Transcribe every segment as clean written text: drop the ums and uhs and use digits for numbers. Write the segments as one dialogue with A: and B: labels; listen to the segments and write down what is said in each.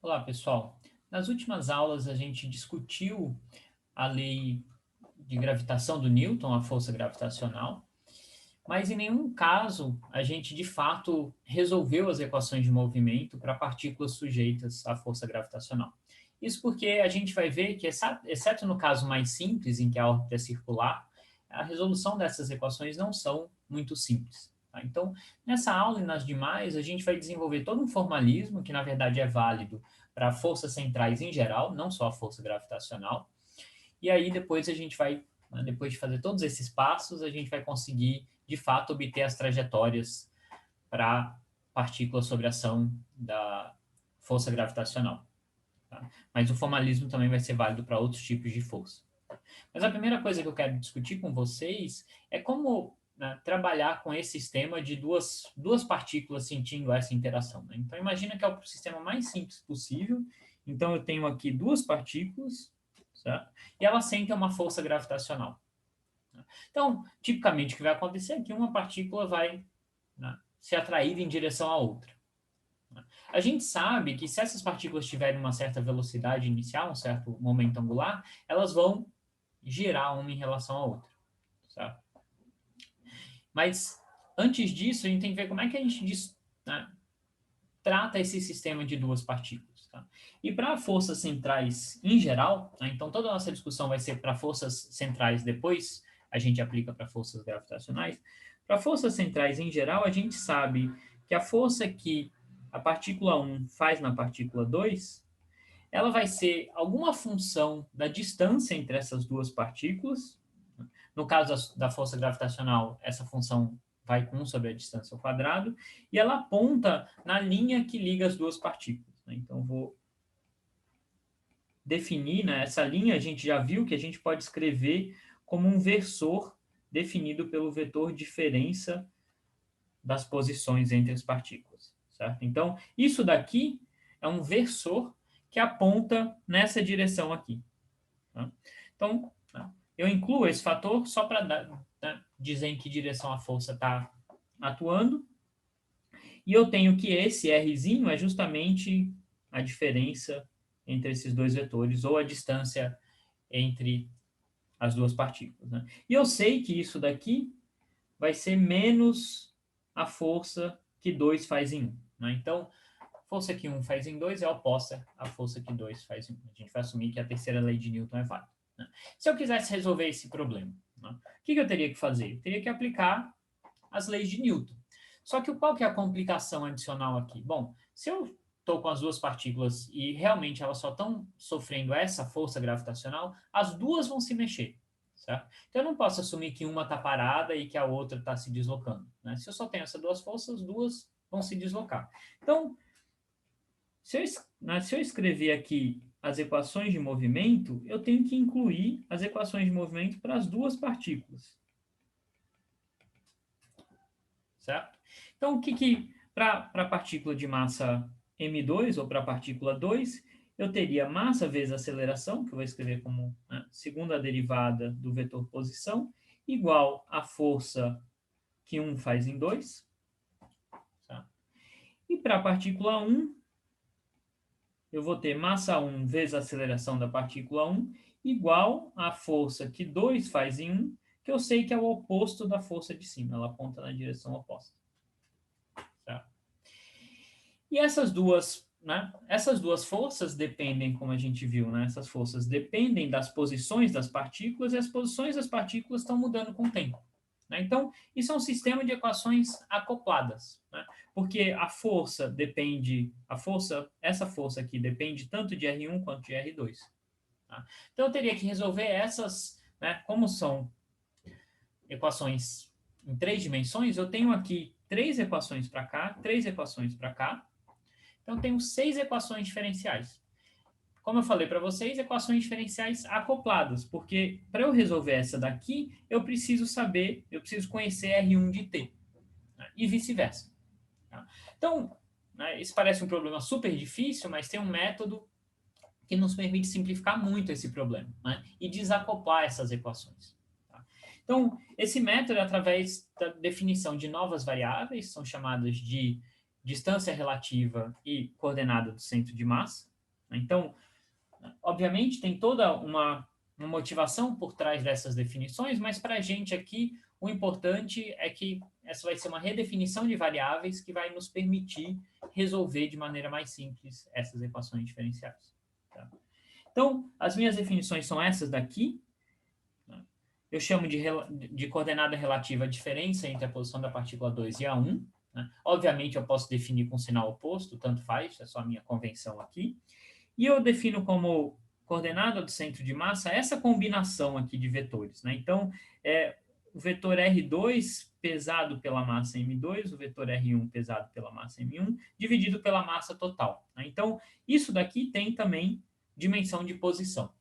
A: Olá, pessoal. Nas últimas aulas, a gente discutiu a lei de gravitação do Newton, a força gravitacional, mas em nenhum caso a gente, de fato, resolveu as equações de movimento para partículas sujeitas à força gravitacional. Isso porque a gente vai ver que, exceto no caso mais simples, em que a órbita é circular, a resolução dessas equações não são muito simples. Tá? Então, nessa aula e nas demais, a gente vai desenvolver todo um formalismo, que na verdade é válido para forças centrais em geral, não só a força gravitacional. E aí depois a gente vai, né, depois de fazer todos esses passos, a gente vai conseguir, de fato, obter as trajetórias para partículas sob ação da força gravitacional. Tá? Mas o formalismo também vai ser válido para outros tipos de força. Mas a primeira coisa que eu quero discutir com vocês é como, né, trabalhar com esse sistema de duas partículas sentindo essa interação. Né? Então, imagina que é o sistema mais simples possível. Então, eu tenho aqui duas partículas, certo? E elas sentem uma força gravitacional. Né? Então, tipicamente, o que vai acontecer é que uma partícula vai, né, ser atraída em direção à outra. Né? A gente sabe que se essas partículas tiverem uma certa velocidade inicial, um certo momento angular, elas vão girar uma em relação à outra, certo? Mas antes disso, a gente tem que ver como é que a gente né, trata esse sistema de duas partículas. Tá? E para forças centrais em geral, né, então toda a nossa discussão vai ser para forças centrais depois, a gente aplica para forças gravitacionais. Para forças centrais em geral, a gente sabe que a força que a partícula 1 faz na partícula 2, ela vai ser alguma função da distância entre essas duas partículas. No caso da força gravitacional, essa função vai com 1 sobre a distância ao quadrado, e ela aponta na linha que liga as duas partículas. Né? Então, vou definir, né, essa linha, a gente já viu que a gente pode escrever como um versor definido pelo vetor diferença das posições entre as partículas. Certo? Então, isso daqui é um versor que aponta nessa direção aqui. Tá? Então, eu incluo esse fator só para, né, dizer em que direção a força está atuando, e eu tenho que esse Rzinho é justamente a diferença entre esses dois vetores, ou a distância entre as duas partículas. Né? E eu sei que isso daqui vai ser menos a força que 2 faz em 1. Né? Então, a força que 1 faz em 2 é oposta à força que 2 faz em 1. A gente vai assumir que a terceira lei de Newton é válida. Né? Se eu quisesse resolver esse problema, né, o que eu teria que fazer? Eu teria que aplicar as leis de Newton. Só que qual que é a complicação adicional aqui? Bom, se eu estou com as duas partículas e realmente elas só estão sofrendo essa força gravitacional, as duas vão se mexer. Certo? Então, eu não posso assumir que uma está parada e que a outra está se deslocando. Né? Se eu só tenho essas duas forças, as duas vão se deslocar. Então, se eu escrever aqui as equações de movimento, eu tenho que incluir as equações de movimento para as duas partículas. Certo? Então, para a partícula de massa m2, ou para a partícula 2, eu teria massa vezes aceleração, que eu vou escrever como, né, segunda derivada do vetor posição, igual a força que 1 faz em 2. Tá? E para a partícula 1, eu vou ter massa 1 vezes a aceleração da partícula 1, igual a força que 2 faz em 1, que eu sei que é o oposto da força de cima, ela aponta na direção oposta. Tá? E essas duas forças dependem, como a gente viu, né? Essas forças dependem das posições das partículas, e as posições das partículas estão mudando com o tempo. Né? Então, isso é um sistema de equações acopladas, né? Porque essa força aqui depende tanto de R1 quanto de R2. Tá? Então, eu teria que resolver essas, né? Como são equações em 3 dimensões, eu tenho aqui 3 equações para cá, 3 equações para cá. Então, eu tenho 6 equações diferenciais. Como eu falei para vocês, equações diferenciais acopladas, porque para eu resolver essa daqui, eu preciso conhecer R1 de T, né? E vice-versa. Tá? Então, né, isso parece um problema super difícil, mas tem um método que nos permite simplificar muito esse problema, né? E desacoplar essas equações. Tá? Então, esse método é através da definição de novas variáveis, são chamadas de distância relativa e coordenada do centro de massa. Então, obviamente, tem toda uma motivação por trás dessas definições, mas para a gente aqui, o importante é que essa vai ser uma redefinição de variáveis que vai nos permitir resolver de maneira mais simples essas equações diferenciais. Tá? Então, as minhas definições são essas daqui. Eu chamo de coordenada relativa a diferença entre a posição da partícula 2 e a 1. Né? Obviamente, eu posso definir com sinal oposto, tanto faz, é só a minha convenção aqui. E eu defino como coordenada do centro de massa essa combinação aqui de vetores. Né? Então, o vetor R2 pesado pela massa M2, o vetor R1 pesado pela massa M1, dividido pela massa total. Né? Então, isso daqui tem também dimensão de posição.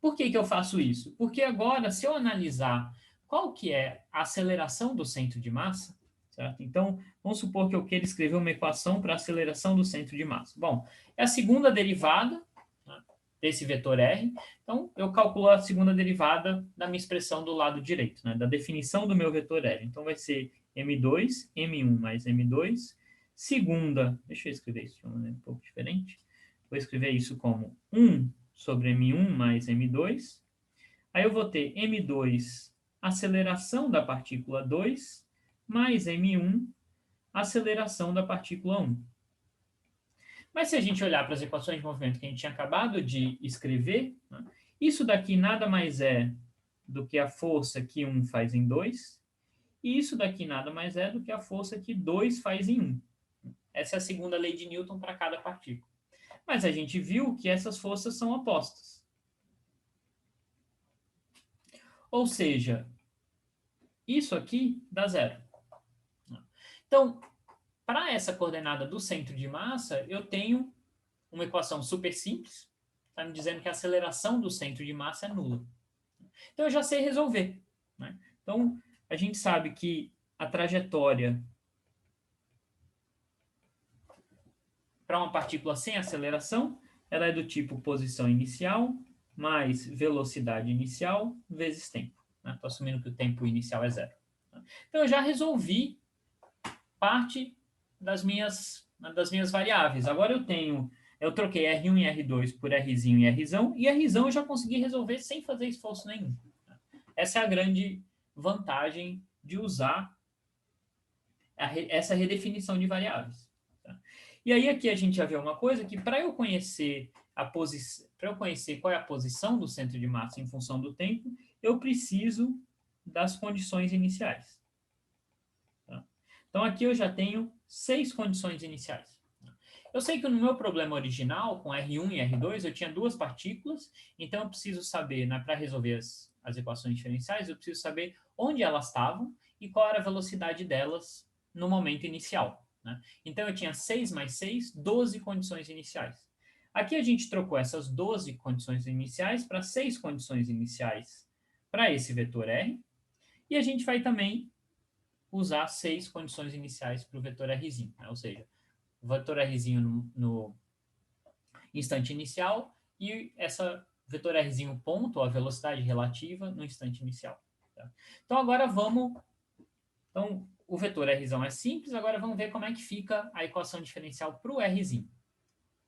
A: Por que eu faço isso? Porque agora, se eu analisar qual que é a aceleração do centro de massa, certo? Então, vamos supor que eu queira escrever uma equação para a aceleração do centro de massa. Bom, é a segunda derivada, né, desse vetor R. Então, eu calculo a segunda derivada da minha expressão do lado direito, né, da definição do meu vetor R. Então, vai ser M2, M1 mais M2, segunda, deixa eu escrever isso de uma maneira um pouco diferente. Vou escrever isso como 1 sobre M1 mais M2. Aí eu vou ter M2, aceleração da partícula 2, mais M1, aceleração da partícula 1. Mas se a gente olhar para as equações de movimento que a gente tinha acabado de escrever, né, isso daqui nada mais é do que a força que 1 faz em 2, e isso daqui nada mais é do que a força que 2 faz em 1. Essa é a segunda lei de Newton para cada partícula. Mas a gente viu que essas forças são opostas. Ou seja, isso aqui dá zero. Então, para essa coordenada do centro de massa, eu tenho uma equação super simples, está me dizendo que a aceleração do centro de massa é nula. Então, eu já sei resolver. Né? Então, a gente sabe que a trajetória para uma partícula sem aceleração, ela é do tipo posição inicial mais velocidade inicial vezes tempo. Estou, né? Assumindo que o tempo inicial é zero. Então, eu já resolvi parte das minhas variáveis. Agora eu troquei R1 e R2 por Rzinho e Rzão, e Rzão eu já consegui resolver sem fazer esforço nenhum. Essa é a grande vantagem de usar essa redefinição de variáveis. Tá? E aí aqui a gente já vê uma coisa que para eu conhecer qual é a posição do centro de massa em função do tempo, eu preciso das condições iniciais. Tá? Então aqui eu já tenho 6 condições iniciais. Eu sei que no meu problema original, com R1 e R2, eu tinha 2 partículas, então eu preciso saber, né, para resolver as equações diferenciais, eu preciso saber onde elas estavam e qual era a velocidade delas no momento inicial. Né? Então eu tinha 6 mais 6, 12 condições iniciais. Aqui a gente trocou essas 12 condições iniciais para 6 condições iniciais para esse vetor R, e a gente vai também usar 6 condições iniciais para o vetor Rzinho, né? Ou seja, o vetor Rzinho no instante inicial e essa vetor Rzinho ponto, a velocidade relativa, no instante inicial. Tá? Então, agora vamos... Então, o vetor Rzão é simples, agora vamos ver como é que fica a equação diferencial para o Rzinho.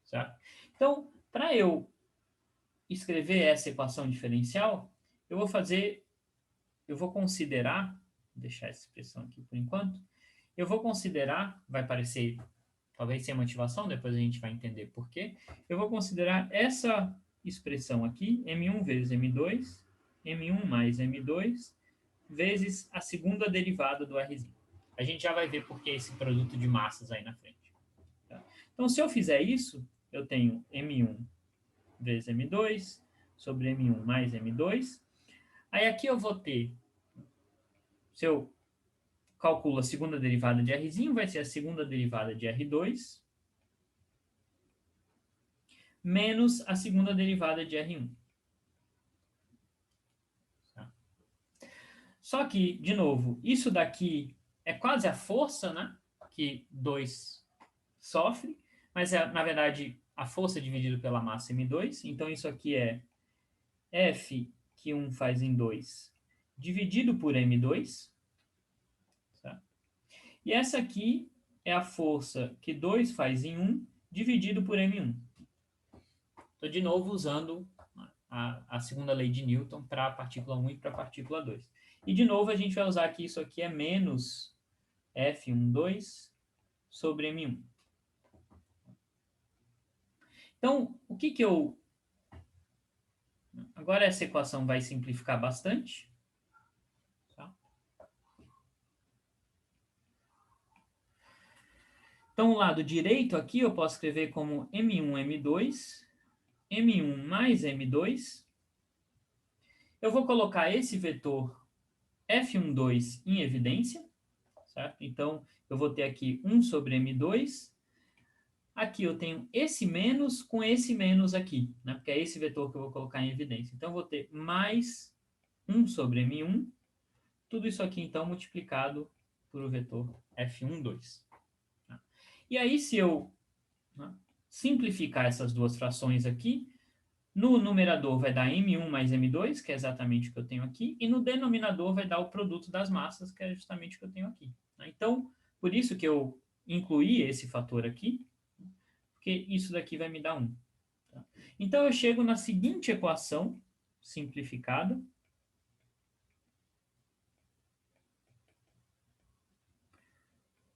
A: Certo? Então, para eu escrever essa equação diferencial, eu vou considerar, vou deixar essa expressão aqui por enquanto, eu vou considerar, vai parecer talvez sem motivação, depois a gente vai entender por quê, eu vou considerar essa expressão aqui, M1 vezes M2, M1 mais M2, vezes a segunda derivada do Rzinho. A gente já vai ver por que esse produto de massas aí na frente. Tá? Então, se eu fizer isso, eu tenho M1 vezes M2 sobre M1 mais M2. Aí aqui eu vou ter, se eu calculo a segunda derivada de Rzinho, vai ser a segunda derivada de R2 menos a segunda derivada de R1. Tá? Só que, de novo, isso daqui é quase a força, né, que 2 sofre, mas é, na verdade, a força dividido pela massa M2. Então, isso aqui é F que 1 faz em 2 dividido por M2. Tá? E essa aqui é a força que 2 faz em 1 dividido por M1. Estou de novo usando a segunda lei de Newton para a partícula 1 e para a partícula 2. E de novo a gente vai usar que isso aqui é menos F12 sobre M1. Então, o que eu... Agora essa equação vai simplificar bastante. Tá? Então, o lado direito aqui eu posso escrever como M1, M2, M1 mais M2. Eu vou colocar esse vetor F12 em evidência, certo? Então, eu vou ter aqui 1 sobre M2. Aqui eu tenho esse menos com esse menos aqui, né? Porque é esse vetor que eu vou colocar em evidência. Então, eu vou ter mais 1 sobre M1. Tudo isso aqui, então, multiplicado por o vetor F12. Tá? E aí, se eu simplificar essas duas frações aqui, no numerador vai dar M1 mais M2, que é exatamente o que eu tenho aqui, e no denominador vai dar o produto das massas, que é justamente o que eu tenho aqui. Então, por isso que eu incluí esse fator aqui, porque isso daqui vai me dar 1. Tá? Então, eu chego na seguinte equação simplificada.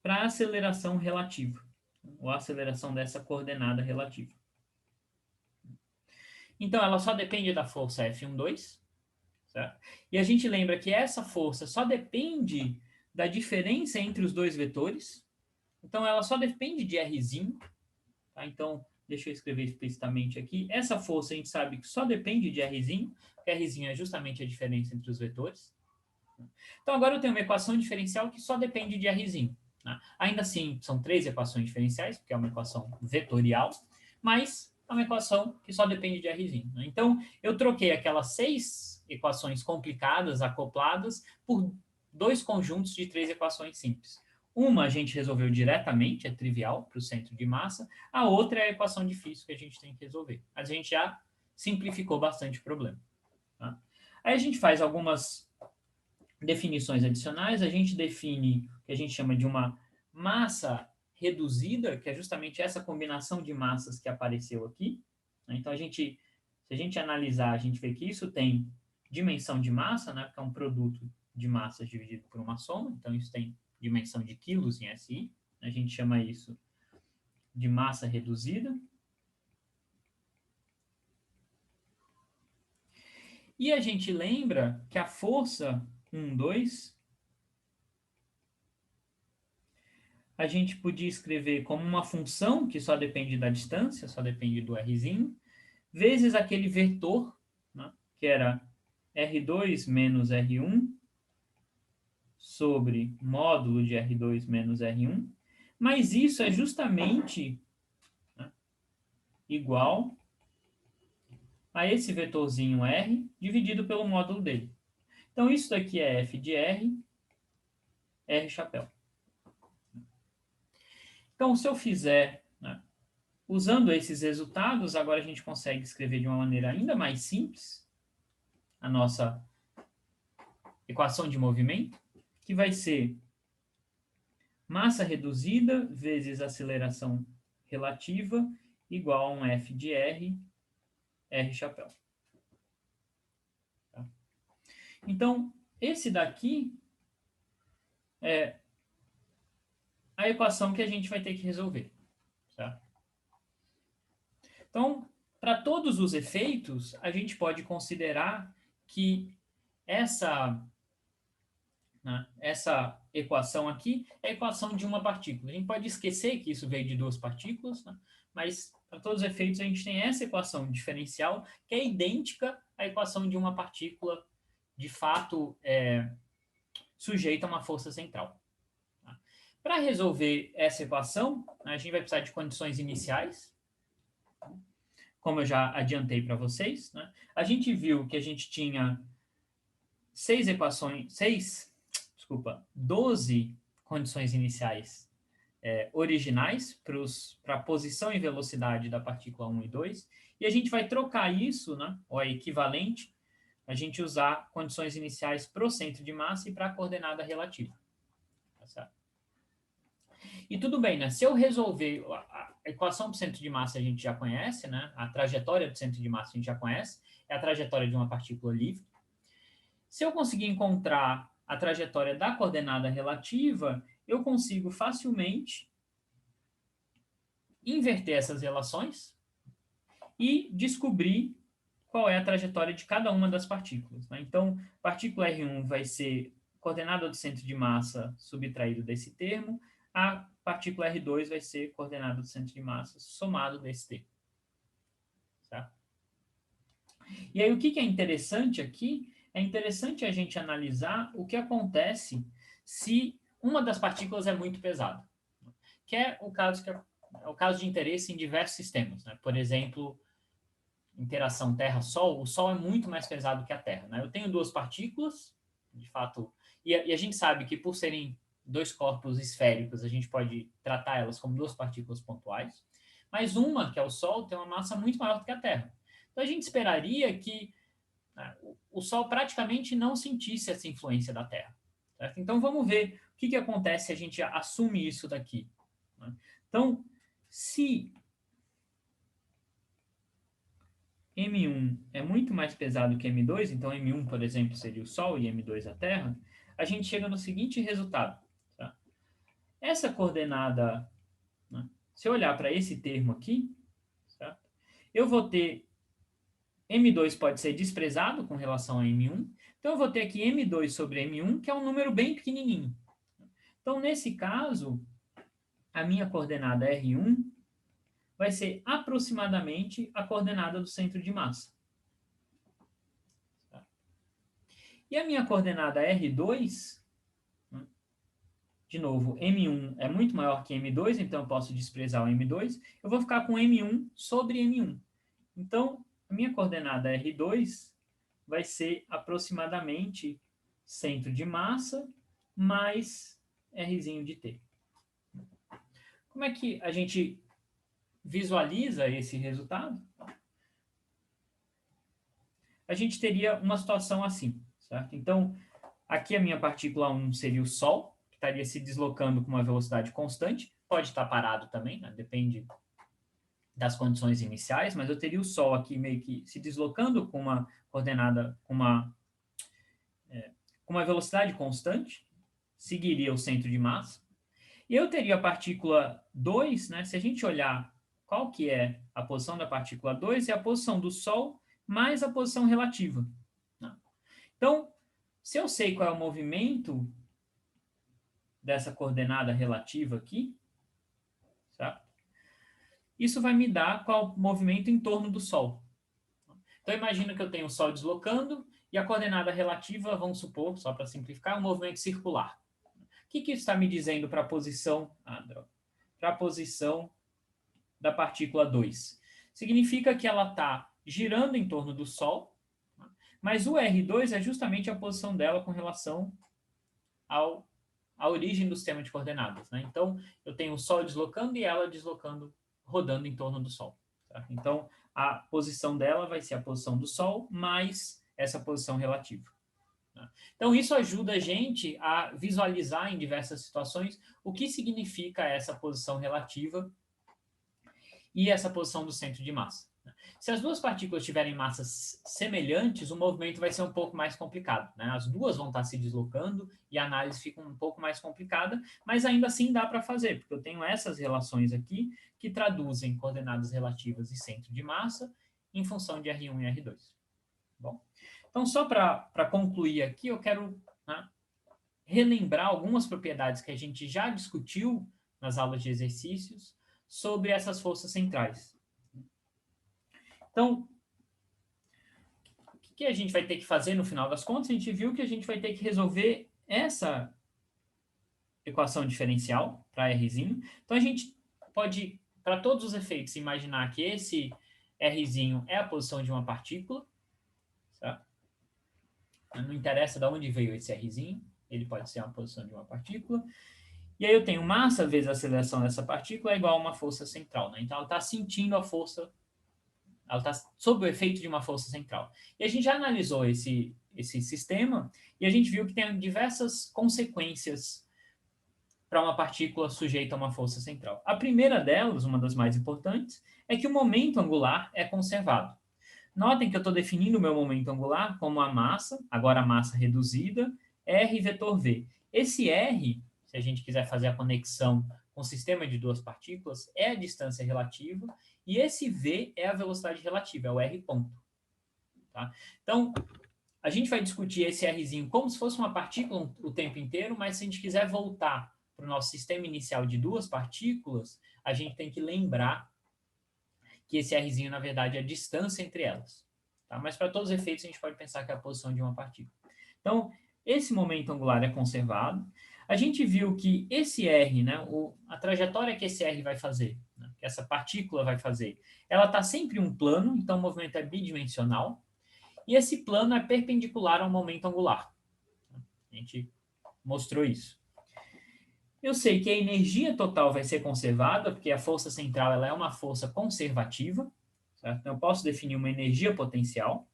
A: Para a aceleração relativa, ou a aceleração dessa coordenada relativa. Então, ela só depende da força F12, certo? E a gente lembra que essa força só depende da diferença entre os dois vetores. Então, ela só depende de Rzinho. Tá? Então, deixa eu escrever explicitamente aqui. Essa força a gente sabe que só depende de Rzinho, porque Rzinho é justamente a diferença entre os vetores. Então, agora eu tenho uma equação diferencial que só depende de Rzinho. Tá? Ainda assim, são 3 equações diferenciais, porque é uma equação vetorial, mas é uma equação que só depende de Rzinho. Né? Então, eu troquei aquelas 6 equações complicadas, acopladas, por 2 conjuntos de 3 equações simples. Uma a gente resolveu diretamente, é trivial para o centro de massa. A outra é a equação difícil que a gente tem que resolver. Mas a gente já simplificou bastante o problema. Tá? Aí a gente faz algumas definições adicionais. A gente define o que a gente chama de uma massa reduzida, que é justamente essa combinação de massas que apareceu aqui. Então, se a gente analisar, a gente vê que isso tem dimensão de massa, né, porque é um produto de massas dividido por uma soma. Então, isso tem dimensão de quilos em SI. A gente chama isso de massa reduzida. E a gente lembra que a força 1, 2, a gente podia escrever como uma função que só depende da distância, só depende do Rzinho, vezes aquele vetor, né, que era R2 menos R1 sobre módulo de R2 menos R1, mas isso é justamente, né, igual a esse vetorzinho R dividido pelo módulo dele. Então, isso daqui é F de R, R chapéu. Então, se eu fizer, né, usando esses resultados, agora a gente consegue escrever de uma maneira ainda mais simples a nossa equação de movimento, que vai ser massa reduzida vezes aceleração relativa igual a um F de R, R chapéu. Tá? Então, esse daqui é a equação que a gente vai ter que resolver. Tá? Então, para todos os efeitos, a gente pode considerar que essa equação aqui é a equação de uma partícula. A gente pode esquecer que isso veio de 2 partículas, né? Mas para todos os efeitos a gente tem essa equação diferencial que é idêntica à equação de uma partícula de fato sujeita a uma força central. Tá? Para resolver essa equação, a gente vai precisar de condições iniciais, como eu já adiantei para vocês. Né? A gente viu que a gente tinha 12 condições iniciais originais para a posição e velocidade da partícula 1 e 2, e a gente vai trocar isso, né, ou é equivalente, a gente usar condições iniciais para o centro de massa e para a coordenada relativa. Tá certo? E tudo bem, né? Se eu resolver equação do centro de massa a gente já conhece, né? A trajetória do centro de massa a gente já conhece, é a trajetória de uma partícula livre. Se eu conseguir encontrar a trajetória da coordenada relativa, eu consigo facilmente inverter essas relações e descobrir qual é a trajetória de cada uma das partículas, né? Então, partícula R1 vai ser coordenada do centro de massa subtraído desse termo, a partícula R2 vai ser coordenada do centro de massa somado desse termo. Tá? E aí, o que é interessante aqui? É interessante a gente analisar o que acontece se uma das partículas é muito pesada, que é o caso de interesse em diversos sistemas, né? Por exemplo, interação Terra-Sol, o Sol é muito mais pesado que a Terra, né? Eu tenho duas partículas, de fato, e a gente sabe que por serem dois corpos esféricos, a gente pode tratar elas como duas partículas pontuais, mas uma, que é o Sol, tem uma massa muito maior do que a Terra. Então a gente esperaria que, né, o Sol praticamente não sentisse essa influência da Terra. Certo? Então vamos ver o que acontece se a gente assume isso daqui. Né? Então, se M1 é muito mais pesado que M2, então M1, por exemplo, seria o Sol e M2 a Terra, a gente chega no seguinte resultado. Tá? Essa coordenada, né, se eu olhar para esse termo aqui, tá, eu vou ter M2 pode ser desprezado com relação a M1, então eu vou ter aqui M2 sobre M1, que é um número bem pequenininho. Então, nesse caso, a minha coordenada R1 vai ser aproximadamente a coordenada do centro de massa. E a minha coordenada R2, de novo, M1 é muito maior que M2, então eu posso desprezar o M2. Eu vou ficar com M1 sobre M1. Então, a minha coordenada R2 vai ser aproximadamente centro de massa mais Rzinho de T. Como é que a gente visualiza esse resultado? A gente teria uma situação assim, certo? Então, aqui a minha partícula 1 seria o Sol, que estaria se deslocando com uma velocidade constante. Pode estar parado também, né? Depende das condições iniciais, mas eu teria o Sol aqui meio que se deslocando com uma coordenada, com uma velocidade constante, seguiria o centro de massa. E eu teria a partícula 2, né? Se a gente olhar qual que é a posição da partícula 2, é a posição do Sol mais a posição relativa. Né? Então, se eu sei qual é o movimento dessa coordenada relativa aqui, certo? Isso vai me dar qual o movimento em torno do Sol. Então, imagina que eu tenho o Sol deslocando e a coordenada relativa, vamos supor, só para simplificar, é um movimento circular. O que isso está me dizendo para a posição, para a posição da partícula 2? Significa que ela está girando em torno do Sol, mas o R2 é justamente a posição dela com relação à origem do sistema de coordenadas. Né? Então, eu tenho o Sol deslocando e ela deslocando, rodando em torno do Sol. Tá? Então, a posição dela vai ser a posição do Sol mais essa posição relativa. Tá? Então, isso ajuda a gente a visualizar em diversas situações o que significa essa posição relativa e essa posição do centro de massa. Se as duas partículas tiverem massas semelhantes, o movimento vai ser um pouco mais complicado. Né? As duas vão estar se deslocando e a análise fica um pouco mais complicada, mas ainda assim dá para fazer, porque eu tenho essas relações aqui que traduzem coordenadas relativas e centro de massa em função de R1 e R2. Bom, então, só para concluir aqui, eu quero, né, relembrar algumas propriedades que a gente já discutiu nas aulas de exercícios sobre essas forças centrais. Então, o que a gente vai ter que fazer no final das contas? A gente viu que a gente vai ter que resolver essa equação diferencial para Rzinho. Então, a gente pode, para todos os efeitos, imaginar que esse Rzinho é a posição de uma partícula. Certo? Não interessa de onde veio esse Rzinho, ele pode ser uma posição de uma partícula. E aí eu tenho massa vezes a aceleração dessa partícula é igual a uma força central. Né? Então, ela está sentindo a força, ela está sob o efeito de uma força central. E a gente já analisou esse sistema e a gente viu que tem diversas consequências para uma partícula sujeita a uma força central? A primeira delas, uma das mais importantes, é que o momento angular é conservado. Notem que eu estou definindo o meu momento angular como a massa, agora a massa reduzida, R vetor V. Esse R, se a gente quiser fazer a conexão com o sistema de duas partículas, é a distância relativa, e esse V é a velocidade relativa, é o R ponto. Tá? Então, a gente vai discutir esse Rzinho como se fosse uma partícula o tempo inteiro, mas se a gente quiser voltar para o nosso sistema inicial de duas partículas, a gente tem que lembrar que esse Rzinho, na verdade, é a distância entre elas. Tá? Mas para todos os efeitos, a gente pode pensar que é a posição de uma partícula. Então, esse momento angular é conservado. A gente viu que esse R, né, a trajetória que esse R vai fazer, né, que essa partícula vai fazer, ela está sempre em um plano, então o movimento é bidimensional, e esse plano é perpendicular ao momento angular. A gente mostrou isso. Eu sei que a energia total vai ser conservada, porque a força central ela é uma força conservativa, certo? Então, eu posso definir uma energia potencial.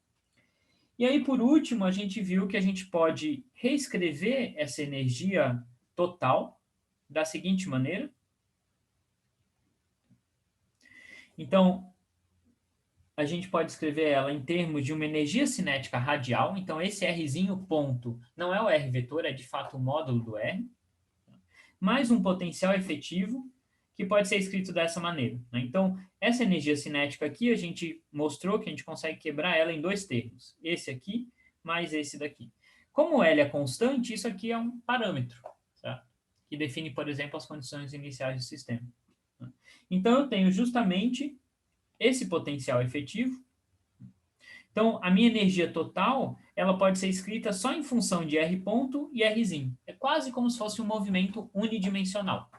A: E aí, por último, a gente viu que a gente pode reescrever essa energia total da seguinte maneira. Então, a gente pode escrever ela em termos de uma energia cinética radial. Então, esse Rzinho ponto não é o R vetor, é de fato o módulo do R. Mais um potencial efetivo, que pode ser escrito dessa maneira. Né? Então, essa energia cinética aqui, a gente mostrou que a gente consegue quebrar ela em dois termos. Esse aqui, mais esse daqui. Como L é constante, isso aqui é um parâmetro, certo? Que define, por exemplo, as condições iniciais do sistema. Então, eu tenho justamente esse potencial efetivo. Então, a minha energia total, ela pode ser escrita só em função de R ponto e Rzinho. É quase como se fosse um movimento unidimensional.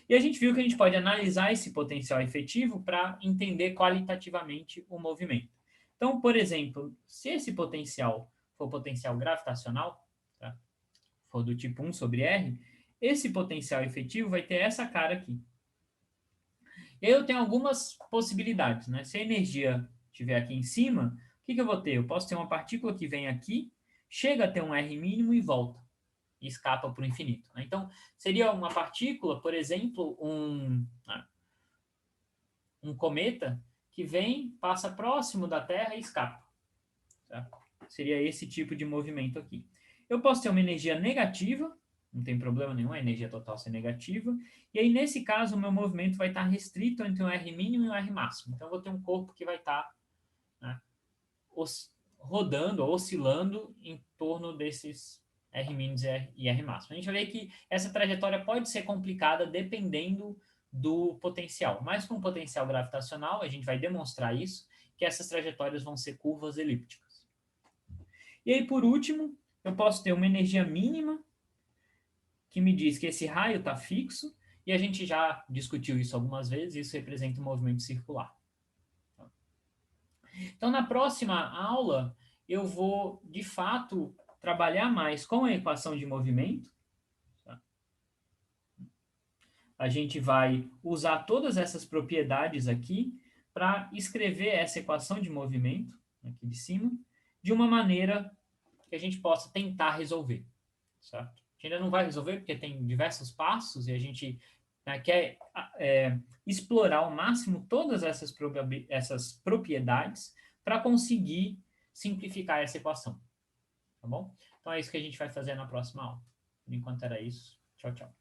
A: E a gente viu que a gente pode analisar esse potencial efetivo para entender qualitativamente o movimento. Então, por exemplo, se esse potencial for potencial gravitacional, tá? For do tipo 1 sobre R, esse potencial efetivo vai ter essa cara aqui. E aí eu tenho algumas possibilidades, né? Se a energia estiver aqui em cima, o que eu vou ter? Eu posso ter uma partícula que vem aqui, chega a ter um R mínimo e volta e escapa para o infinito. Então, seria uma partícula, por exemplo, um cometa que vem, passa próximo da Terra e escapa. Tá? Seria esse tipo de movimento aqui. Eu posso ter uma energia negativa, não tem problema nenhum a energia total ser negativa, e aí nesse caso o meu movimento vai estar restrito entre um R mínimo e um R máximo. Então eu vou ter um corpo que vai estar, né, rodando, oscilando em torno desses R mínimos e R máximo. A gente vai ver que essa trajetória pode ser complicada dependendo do potencial, mas com o potencial gravitacional, a gente vai demonstrar isso, que essas trajetórias vão ser curvas elípticas. E aí, por último, eu posso ter uma energia mínima, que me diz que esse raio está fixo, e a gente já discutiu isso algumas vezes, isso representa um movimento circular. Então, na próxima aula, eu vou, de fato, trabalhar mais com a equação de movimento. Tá? A gente vai usar todas essas propriedades aqui para escrever essa equação de movimento, aqui de cima, de uma maneira que a gente possa tentar resolver. Certo? A gente ainda não vai resolver porque tem diversos passos e a gente, né, quer explorar ao máximo todas essas propriedades para conseguir simplificar essa equação. Tá bom? Então é isso que a gente vai fazer na próxima aula. Por enquanto era isso. Tchau, tchau.